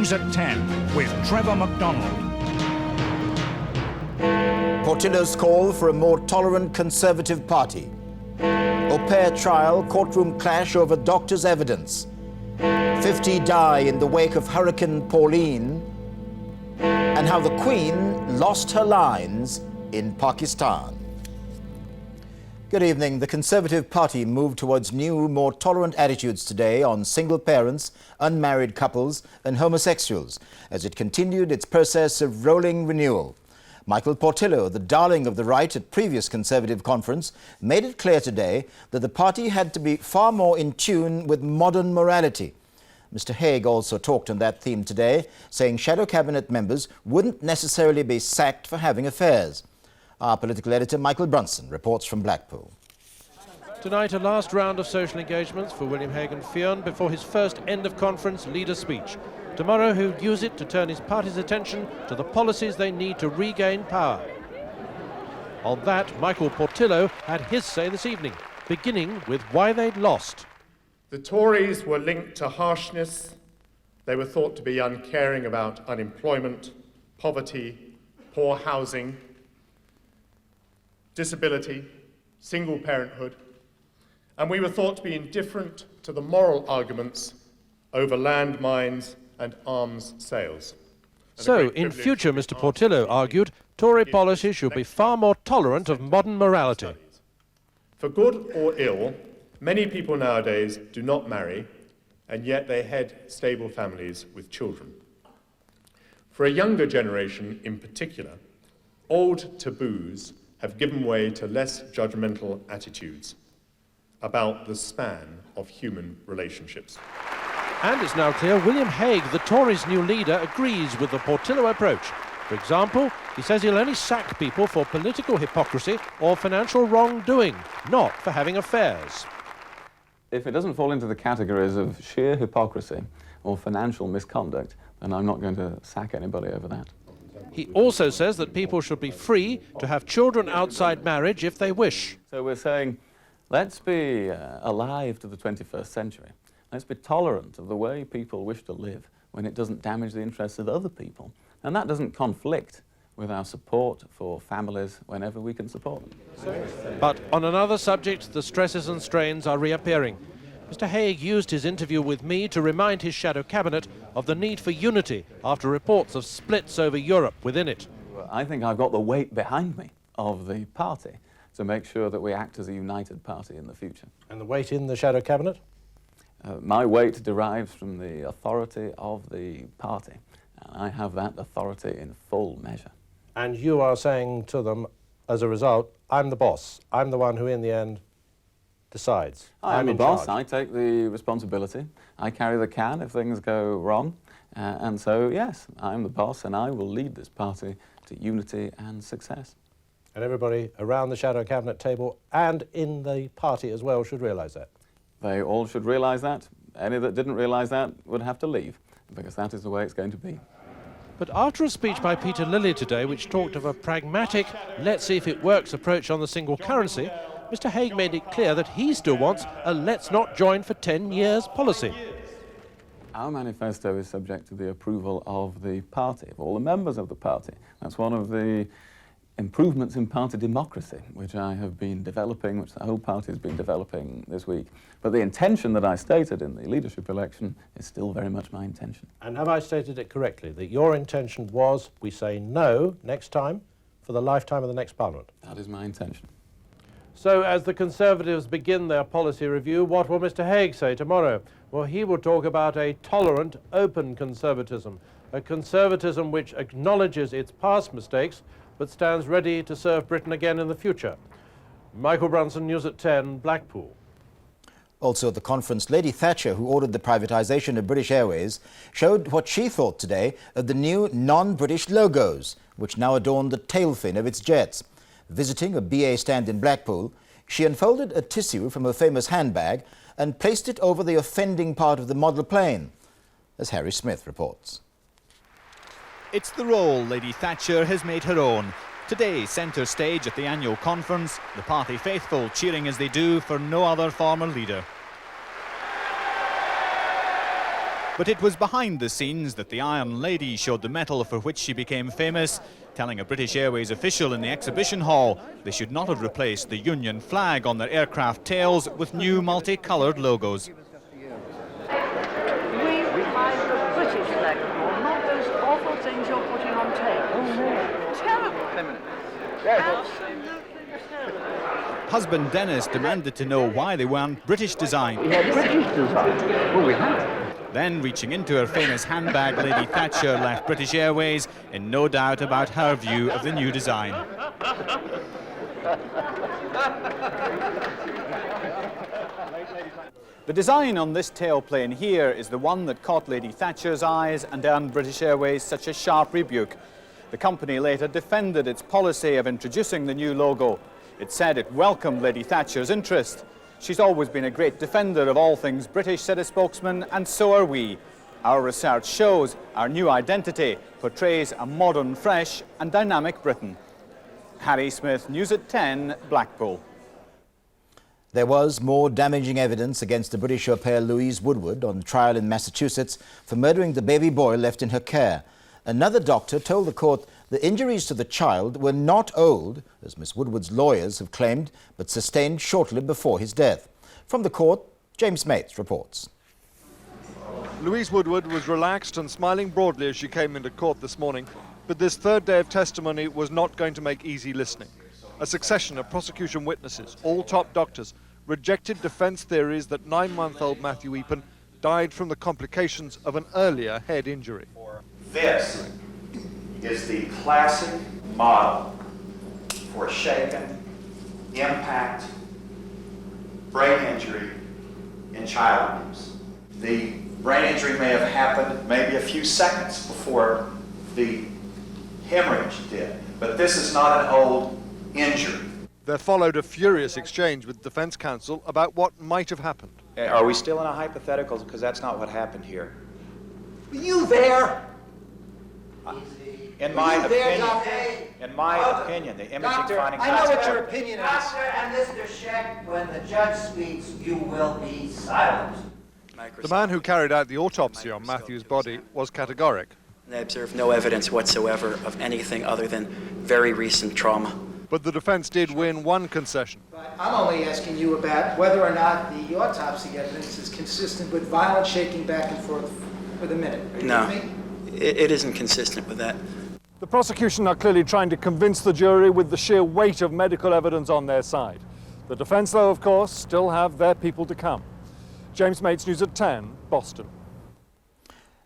News at 10 with Trevor MacDonald. Portillo's call for a more tolerant Conservative Party. Au pair trial, courtroom clash over doctor's evidence. 50 die in the wake of Hurricane Pauline. And how the Queen lost her lines in Pakistan. Good evening. The Conservative Party moved towards new, more tolerant attitudes today on single parents, unmarried couples and homosexuals as it continued its process of rolling renewal. Michael Portillo, the darling of the right at previous Conservative conference, made it clear today that the party had to be far more in tune with modern morality. Mr. Hague also talked on that theme today, saying shadow cabinet members wouldn't necessarily be sacked for having affairs. Our political editor, Michael Brunson, reports from Blackpool. Tonight, a last round of social engagements for William Hague and Fionn before his first end-of-conference leader speech. Tomorrow, he'll use it to turn his party's attention to the policies they need to regain power. On that, Michael Portillo had his say this evening, beginning with why they'd lost. The Tories were linked to harshness. They were thought to be uncaring about unemployment, poverty, poor housing, disability, single parenthood, and we were thought to be indifferent to the moral arguments over landmines and arms sales. So, in future, Mr. Portillo argued, Tory policy should be far more tolerant of modern morality. For good or ill, many people nowadays do not marry, and yet they head stable families with children. For a younger generation in particular, old taboos have given way to less judgmental attitudes about the span of human relationships. And it's now clear William Hague, the Tories' new leader, agrees with the Portillo approach. For example, he says he'll only sack people for political hypocrisy or financial wrongdoing, not for having affairs. If it doesn't fall into the categories of sheer hypocrisy or financial misconduct, then I'm not going to sack anybody over that. He also says that people should be free to have children outside marriage if they wish. So we're saying, let's be alive to the 21st century. Let's be tolerant of the way people wish to live when it doesn't damage the interests of other people. And that doesn't conflict with our support for families whenever we can support them. But on another subject, the stresses and strains are reappearing. Mr. Hague used his interview with me to remind his shadow cabinet of the need for unity after reports of splits over Europe within it. I think I've got the weight behind me of the party to make sure that we act as a united party in the future. And the weight in the shadow cabinet? My weight derives from the authority of the party, and I have that authority in full measure. And you are saying to them, as a result, I'm the boss. I'm the one who, in the end, decides. I'm the in boss. charge. I take the responsibility. I carry the can if things go wrong. And so, yes, I'm the boss, and I will lead this party to unity and success. And everybody around the shadow cabinet table and in the party as well should realise that. They all should realise that. Any that didn't realise that would have to leave, because that is the way it's going to be. But after a speech by Peter Lilly today, which talked of a pragmatic, let's see if it works approach on the single currency, Mr. Hague made it clear that he still wants a let's not join for 10 years policy. Our manifesto is subject to the approval of the party, of all the members of the party. That's one of the improvements in party democracy, which I have been developing, which the whole party has been developing this week. But the intention that I stated in the leadership election is still very much my intention. And have I stated it correctly, that your intention was we say no next time for the lifetime of the next Parliament? That is my intention. So as the Conservatives begin their policy review, what will Mr. Hague say tomorrow? Well, he will talk about a tolerant, open conservatism, a conservatism which acknowledges its past mistakes but stands ready to serve Britain again in the future. Michael Brunson, News at 10, Blackpool. Also at the conference, Lady Thatcher, who ordered the privatisation of British Airways, showed what she thought today of the new non-British logos, which now adorn the tail fin of its jets. Visiting a BA stand in Blackpool, she unfolded a tissue from her famous handbag and placed it over the offending part of the model plane, as Harry Smith reports. It's the role Lady Thatcher has made her own. Today, centre stage at the annual conference, the party faithful cheering as they do for no other former leader. But it was behind the scenes that the Iron Lady showed the metal for which she became famous, telling a British Airways official in the exhibition hall they should not have replaced the Union flag on their aircraft tails with new multicoloured logos. We would like the British flag, not those awful things you're putting on tape. Terrible. Absolutely terrible. Husband Dennis demanded to know why they weren't British design. British design? Well, we have. Then, reaching into her famous handbag, Lady Thatcher left British Airways in no doubt about her view of the new design. The design on this tailplane here is the one that caught Lady Thatcher's eyes and earned British Airways such a sharp rebuke. The company later defended its policy of introducing the new logo. It said it welcomed Lady Thatcher's interest. She's always been a great defender of all things British, said a spokesman, and so are we. Our research shows our new identity portrays a modern, fresh and dynamic Britain. Harry Smith, News at 10, Blackpool. There was more damaging evidence against the British au pair Louise Woodward on trial in Massachusetts for murdering the baby boy left in her care. Another doctor told the court the injuries to the child were not old, as Miss Woodward's lawyers have claimed, but sustained shortly before his death. From the court, James Mates reports. Louise Woodward was relaxed and smiling broadly as she came into court this morning, but this third day of testimony was not going to make easy listening. A succession of prosecution witnesses, all top doctors, rejected defence theories that 9-month-old Matthew Eapen died from the complications of an earlier head injury. This is the classic model for shaken, impact, brain injury in child abuse. The brain injury may have happened maybe a few seconds before the hemorrhage did, but this is not an old injury. There followed a furious exchange with defence counsel about what might have happened. Are we still in a hypothetical? Because that's not what happened here. Were you there? In my opinion, the imaging findings... I know what your opinion is. Doctor and Mr. Scheck, when the judge speaks, you will be silent. The man who carried out the autopsy on Matthew's body was categoric. They observed no evidence whatsoever of anything other than very recent trauma. But the defence did win one concession. I'm only asking you about whether or not the autopsy evidence is consistent with violent shaking back and forth for the minute. Are you No, with me? it isn't consistent with that. The prosecution are clearly trying to convince the jury with the sheer weight of medical evidence on their side. The defence, though, of course, still have their people to come. James Mates, News at 10, Boston.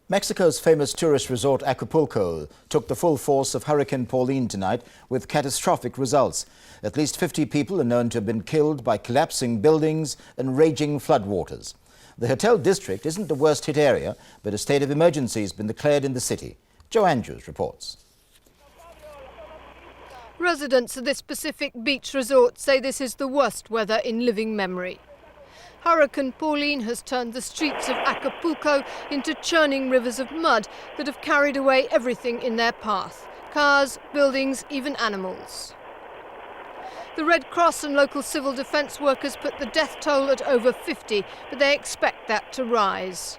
Mexico's famous tourist resort Acapulco took the full force of Hurricane Pauline tonight with catastrophic results. At least 50 people are known to have been killed by collapsing buildings and raging floodwaters. The hotel district isn't the worst hit area, but a state of emergency has been declared in the city. Joe Andrews reports. Residents of this Pacific beach resort say this is the worst weather in living memory. Hurricane Pauline has turned the streets of Acapulco into churning rivers of mud that have carried away everything in their path: cars, buildings, even animals. The Red Cross and local civil defence workers put the death toll at over 50, but they expect that to rise.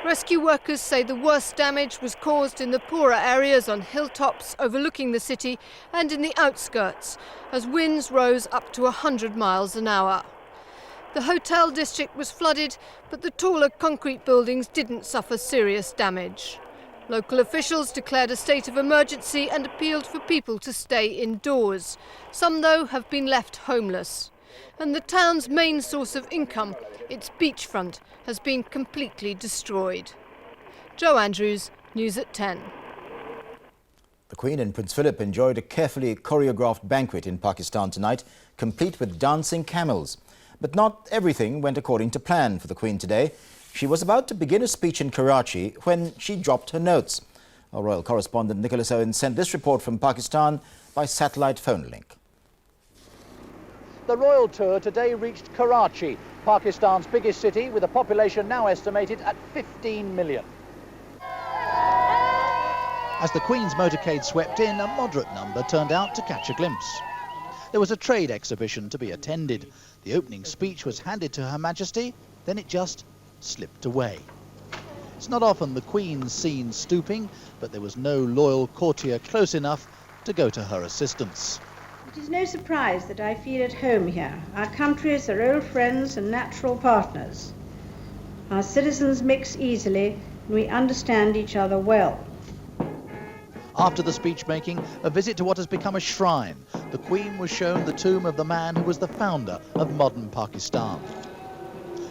Rescue workers say the worst damage was caused in the poorer areas on hilltops overlooking the city and in the outskirts, as winds rose up to 100 miles an hour. The hotel district was flooded, but the taller concrete buildings didn't suffer serious damage. Local officials declared a state of emergency and appealed for people to stay indoors. Some, though, have been left homeless. And the town's main source of income, its beachfront, has been completely destroyed. Joe Andrews, News at 10. The Queen and Prince Philip enjoyed a carefully choreographed banquet in Pakistan tonight, complete with dancing camels. But not everything went according to plan for the Queen today. She was about to begin a speech in Karachi when she dropped her notes. Our royal correspondent Nicholas Owen sent this report from Pakistan by satellite phone link. The royal tour today reached Karachi, Pakistan's biggest city, with a population now estimated at 15 million. As the Queen's motorcade swept in, a moderate number turned out to catch a glimpse. There was a trade exhibition to be attended. The opening speech was handed to Her Majesty, then it just slipped away. It's not often the Queen's seen stooping, but there was no loyal courtier close enough to go to her assistance. It is no surprise that I feel at home here. Our countries are old friends and natural partners. Our citizens mix easily and we understand each other well. After the speech-making, a visit to what has become a shrine. The Queen was shown the tomb of the man who was the founder of modern Pakistan.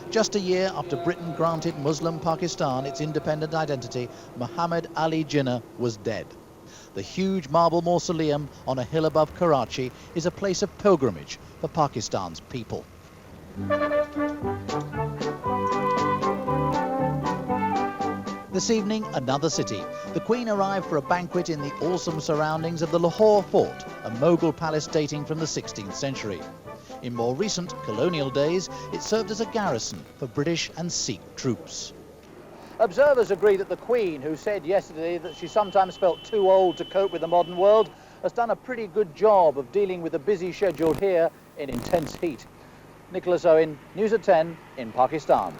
Just a year after Britain granted Muslim Pakistan its independent identity, Muhammad Ali Jinnah was dead. The huge marble mausoleum on a hill above Karachi is a place of pilgrimage for Pakistan's people. This evening, another city. The Queen arrived for a banquet in the awesome surroundings of the Lahore Fort, a Mughal palace dating from the 16th century. In more recent colonial days, it served as a garrison for British and Sikh troops. Observers agree that the Queen, who said yesterday that she sometimes felt too old to cope with the modern world, has done a pretty good job of dealing with the busy schedule here in intense heat. Nicholas Owen, News at 10 in Pakistan.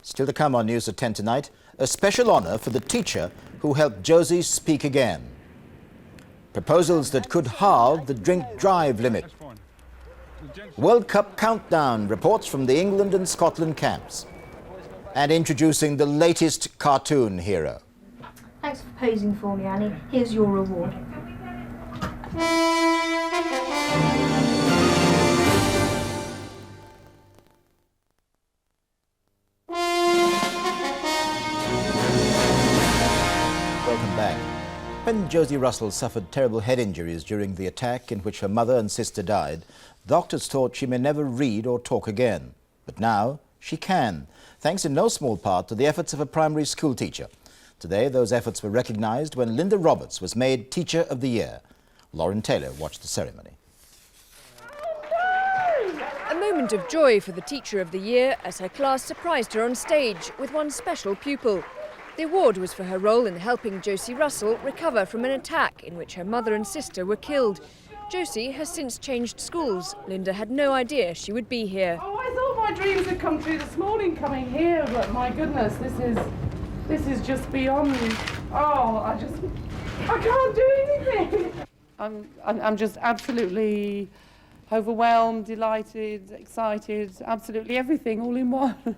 Still to come on News at 10 tonight, a special honour for the teacher who helped Josie speak again. Proposals that could halve the drink-drive limit. World Cup countdown reports from the England and Scotland camps. And introducing the latest cartoon hero. Thanks for posing for me, Annie. Here's your reward. Welcome back. When Josie Russell suffered terrible head injuries during the attack in which her mother and sister died, doctors thought she may never read or talk again. But now she can, thanks in no small part to the efforts of a primary school teacher. Today, those efforts were recognised when Linda Roberts was made Teacher of the Year. Lauren Taylor watched the ceremony. A moment of joy for the Teacher of the Year as her class surprised her on stage with one special pupil. The award was for her role in helping Josie Russell recover from an attack in which her mother and sister were killed. Josie has since changed schools. Linda had no idea she would be here. Oh, I thought my dreams had come true this morning coming here, but my goodness, this is just beyond. Oh, I can't do anything. I'm just absolutely overwhelmed, delighted, excited, absolutely everything all in one.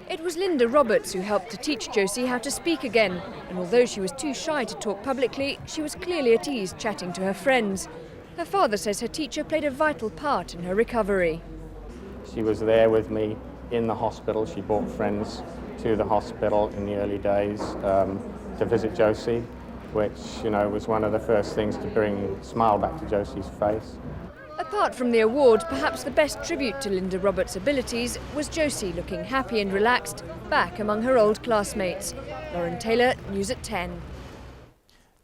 It was Linda Roberts who helped to teach Josie how to speak again, and although she was too shy to talk publicly, she was clearly at ease chatting to her friends. Her father says her teacher played a vital part in her recovery. She was there with me in the hospital. She brought friends to the hospital in the early days to visit Josie, which, was one of the first things to bring a smile back to Josie's face. Apart from the award, perhaps the best tribute to Linda Roberts' abilities was Josie looking happy and relaxed, back among her old classmates. Lauren Taylor, News at 10.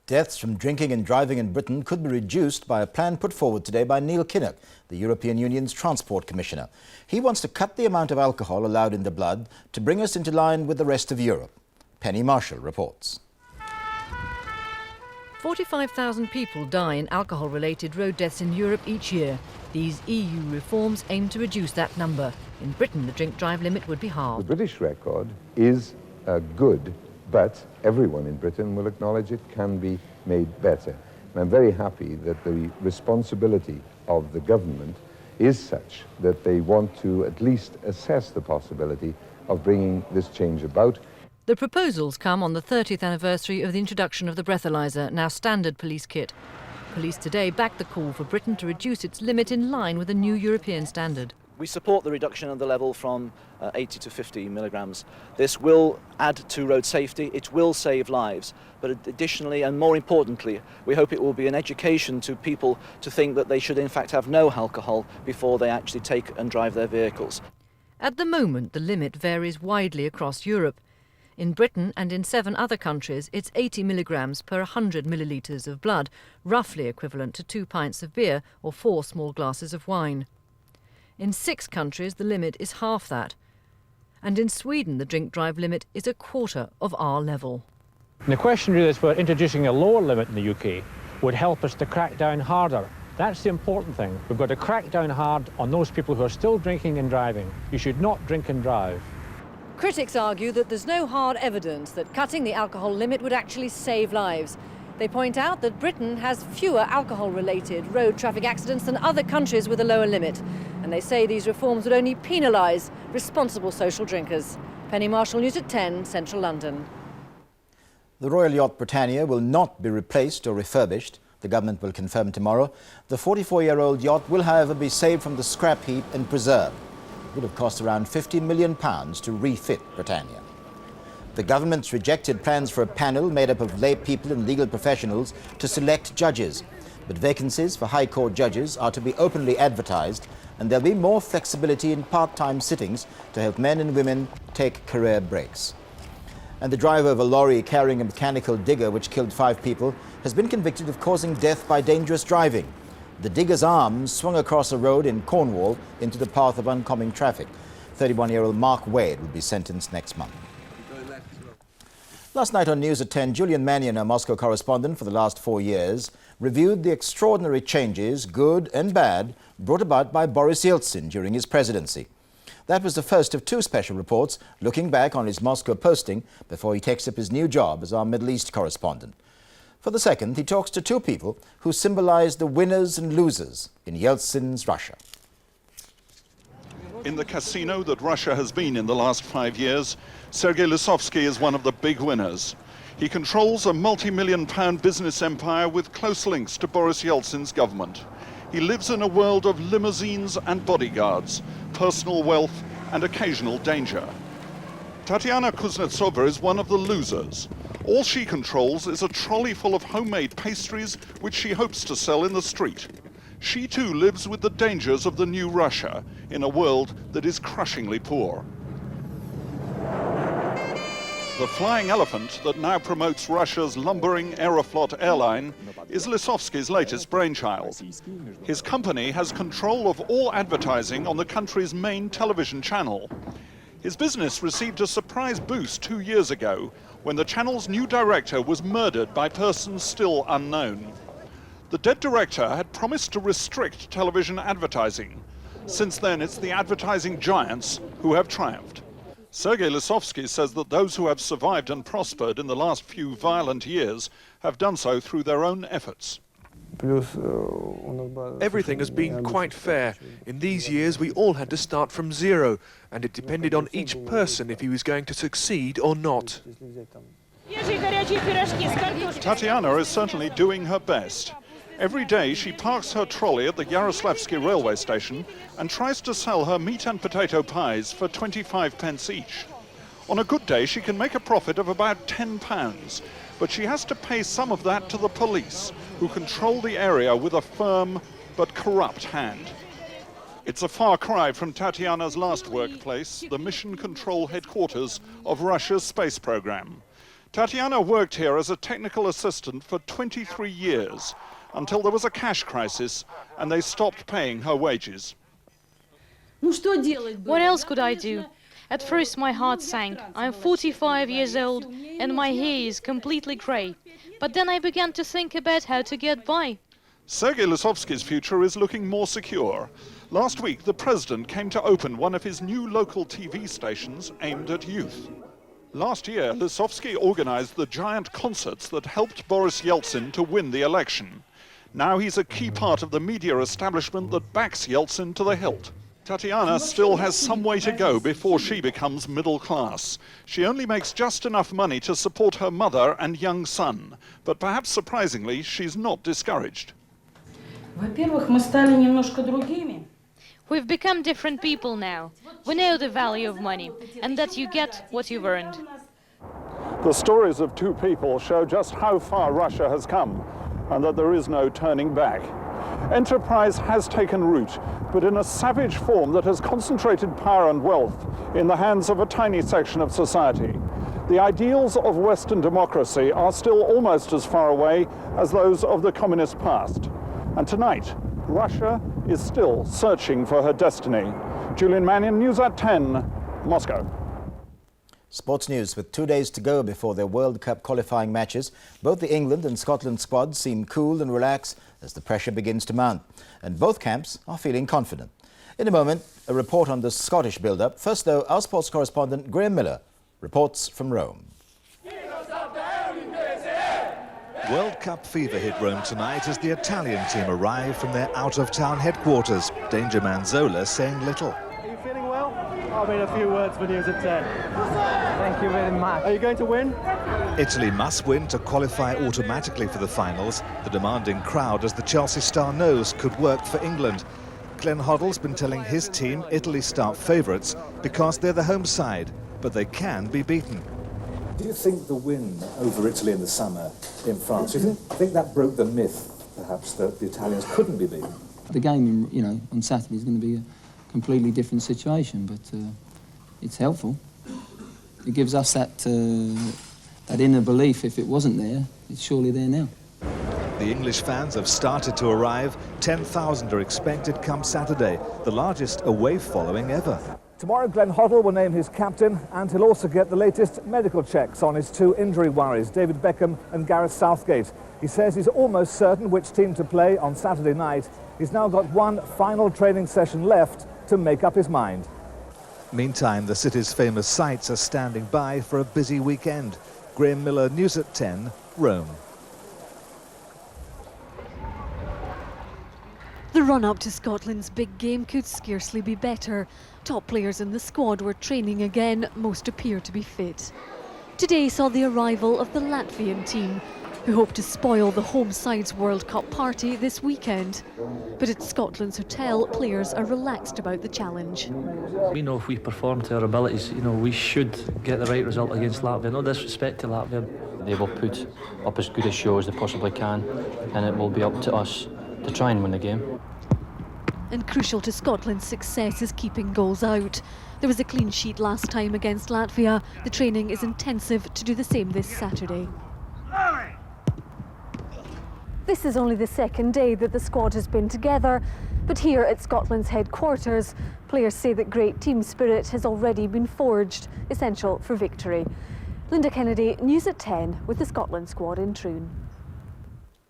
Deaths from drinking and driving in Britain could be reduced by a plan put forward today by Neil Kinnock, the European Union's Transport Commissioner. He wants to cut the amount of alcohol allowed in the blood to bring us into line with the rest of Europe. Penny Marshall reports. 45,000 people die in alcohol-related road deaths in Europe each year. These EU reforms aim to reduce that number. In Britain, the drink-drive limit would be halved. The British record is good, but everyone in Britain will acknowledge it can be made better. And I'm very happy that the responsibility of the government is such that they want to at least assess the possibility of bringing this change about. The proposals come on the 30th anniversary of the introduction of the breathalyzer, now standard police kit. Police today backed the call for Britain to reduce its limit in line with a new European standard. We support the reduction of the level from 80 to 50 milligrams. This will add to road safety, it will save lives, but additionally and more importantly, we hope it will be an education to people to think that they should in fact have no alcohol before they actually take and drive their vehicles. At the moment, the limit varies widely across Europe. In Britain and in 7 other countries, it's 80 milligrams per 100 millilitres of blood, roughly equivalent to 2 pints of beer or 4 small glasses of wine. In 6 countries, the limit is half that. And in Sweden, the drink-drive limit is a quarter of our level. The question really is whether introducing a lower limit in the UK would help us to crack down harder. That's the important thing. We've got to crack down hard on those people who are still drinking and driving. You should not drink and drive. Critics argue that there's no hard evidence that cutting the alcohol limit would actually save lives. They point out that Britain has fewer alcohol-related road traffic accidents than other countries with a lower limit. And they say these reforms would only penalise responsible social drinkers. Penny Marshall, News at 10, Central London. The Royal Yacht Britannia will not be replaced or refurbished. The government will confirm tomorrow. The 44-year-old yacht will, however, be saved from the scrap heap and preserved. It would have cost around £15 million to refit Britannia. The government's rejected plans for a panel made up of lay people and legal professionals to select judges. But vacancies for High Court judges are to be openly advertised, and there'll be more flexibility in part-time sittings to help men and women take career breaks. And the driver of a lorry carrying a mechanical digger which killed 5 people has been convicted of causing death by dangerous driving. The digger's arm swung across a road in Cornwall into the path of oncoming traffic. 31-year-old Mark Wade will be sentenced next month. Last night on News at 10, Julian Mannion, our Moscow correspondent for the last 4 years, reviewed the extraordinary changes, good and bad, brought about by Boris Yeltsin during his presidency. That was the first of 2 special reports looking back on his Moscow posting before he takes up his new job as our Middle East correspondent. For the second, he talks to 2 people who symbolize the winners and losers in Yeltsin's Russia. In the casino that Russia has been in the last 5 years, Sergei Lysovsky is one of the big winners. He controls a multi-million-pound business empire with close links to Boris Yeltsin's government. He lives in a world of limousines and bodyguards, personal wealth and occasional danger. Tatiana Kuznetsova is one of the losers. All she controls is a trolley full of homemade pastries which she hopes to sell in the street. She too lives with the dangers of the new Russia in a world that is crushingly poor. The flying elephant that now promotes Russia's lumbering Aeroflot airline is Lysovsky's latest brainchild. His company has control of all advertising on the country's main television channel. His business received a surprise boost 2 years ago when the channel's new director was murdered by persons still unknown. The dead director had promised to restrict television advertising. Since then, it's the advertising giants who have triumphed. Sergei Lysovsky says that those who have survived and prospered in the last few violent years have done so through their own efforts. Everything has been quite fair. In these years we all had to start from zero, and it depended on each person if he was going to succeed or not. Tatiana is certainly doing her best. Every day she parks her trolley at the Yaroslavsky railway station and tries to sell her meat and potato pies for 25 pence each. On a good day she can make a profit of about £10, but she has to pay some of that to the police, who control the area with a firm but corrupt hand. It's a far cry from Tatiana's last workplace, the mission control headquarters of Russia's space program. Tatiana worked here as a technical assistant for 23 years, until there was a cash crisis and they stopped paying her wages. What else could I do? At first my heart sank. I'm 45 years old and my hair is completely grey. But then I began to think about how to get by. Sergei Lysovsky's future is looking more secure. Last week the president came to open one of his new local TV stations aimed at youth. Last year Lysovsky organized the giant concerts that helped Boris Yeltsin to win the election. Now he's a key part of the media establishment that backs Yeltsin to the hilt. Tatiana still has some way to go before she becomes middle class. She only makes just enough money to support her mother and young son. But perhaps surprisingly, she's not discouraged. We've become different people now. We know the value of money and that you get what you've earned. The stories of 2 people show just how far Russia has come, and that there is no turning back. Enterprise has taken root, but in a savage form that has concentrated power and wealth in the hands of a tiny section of society. The ideals of Western democracy are still almost as far away as those of the communist past. And tonight, Russia is still searching for her destiny. Julian Mannion, News at 10, Moscow. Sports news. With 2 days to go before their World Cup qualifying matches, both the England and Scotland squads seem cool and relaxed as the pressure begins to mount. And both camps are feeling confident. In a moment, a report on the Scottish build-up. First, though, our sports correspondent Graham Miller reports from Rome. World Cup fever hit Rome tonight as the Italian team arrived from their out-of-town headquarters. Danger man Zola saying little. Are you feeling well? I mean, a few words for News at 10. Thank you very much. Are you going to win? Italy must win to qualify automatically for the finals. The demanding crowd, as the Chelsea star knows, could work for England. Glenn Hoddle's been telling his team Italy start favourites because they're the home side, but they can be beaten. Do you think the win over Italy in the summer in France, do you think that broke the myth, perhaps, that the Italians couldn't be beaten? The game, you know, on Saturday is going to be a completely different situation, but it's helpful. It gives us that inner belief. If it wasn't there, it's surely there now. The English fans have started to arrive. 10,000 are expected come Saturday, the largest away following ever. Tomorrow, Glenn Hoddle will name his captain, and he'll also get the latest medical checks on his two injury worries, David Beckham and Gareth Southgate. He says he's almost certain which team to play on Saturday night. He's now got one final training session left to make up his mind. Meantime, the city's famous sights are standing by for a busy weekend. Graham Miller, News at 10, Rome. The run-up to Scotland's big game could scarcely be better. Top players in the squad were training again, most appear to be fit. Today saw the arrival of the Latvian team, who hope to spoil the home side's World Cup party this weekend. But at Scotland's hotel, players are relaxed about the challenge. We know if we perform to our abilities, you know, we should get the right result against Latvia. No disrespect to Latvia. They will put up as good a show as they possibly can, and it will be up to us to try and win the game. And crucial to Scotland's success is keeping goals out. There was a clean sheet last time against Latvia. The training is intensive to do the same this Saturday. This is only the second day that the squad has been together, but here at Scotland's headquarters, players say that great team spirit has already been forged, essential for victory. Linda Kennedy, News at 10, with the Scotland squad in Troon.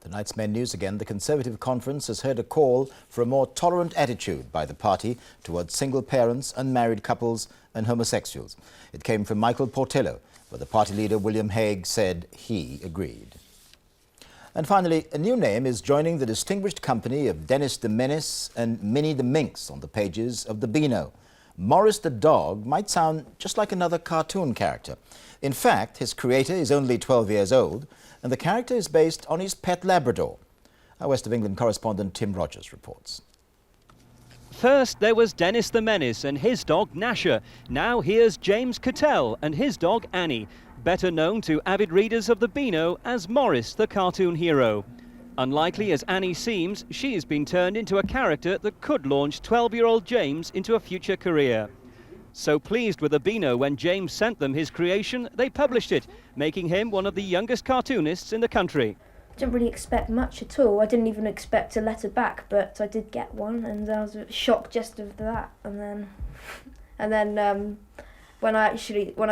Tonight's main news again. The Conservative Conference has heard a call for a more tolerant attitude by the party towards single parents, unmarried couples and homosexuals. It came from Michael Portillo, where the party leader William Hague said he agreed. And finally, a new name is joining the distinguished company of Dennis the Menace and Minnie the Minx on the pages of the Bino. Morris the dog might sound just like another cartoon character. In fact, his creator is only 12 years old, and the character is based on his pet Labrador. Our West of England correspondent Tim Rogers reports. First there was Dennis the Menace and his dog Gnasher. Now here's James Cattell and his dog Annie, better known to avid readers of the Bino as Morris the cartoon hero. Unlikely as Annie seems, she has been turned into a character that could launch 12-year-old James into a future career. So pleased with the Bino when James sent them his creation, they published it, making him one of the youngest cartoonists in the country. I didn't really expect much at all. I didn't even expect a letter back, but I did get one, and I was shocked just of that. And then when I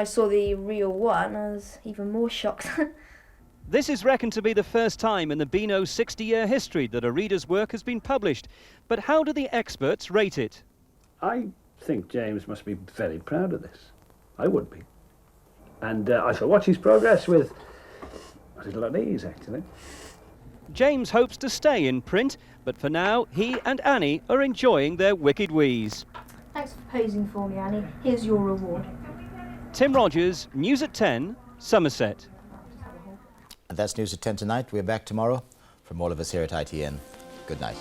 saw the real one, I was even more shocked. This is reckoned to be the first time in the Bino's 60-year history that a reader's work has been published. But how do the experts rate it? I think James must be very proud of this. I would be. And I shall watch his progress with a little unease, actually. James hopes to stay in print, but for now, he and Annie are enjoying their wicked wheeze. Thanks for posing for me, Annie. Here's your reward. Tim Rogers, News at 10, Somerset. And that's News at 10 tonight. We're back tomorrow. From all of us here at ITN, good night.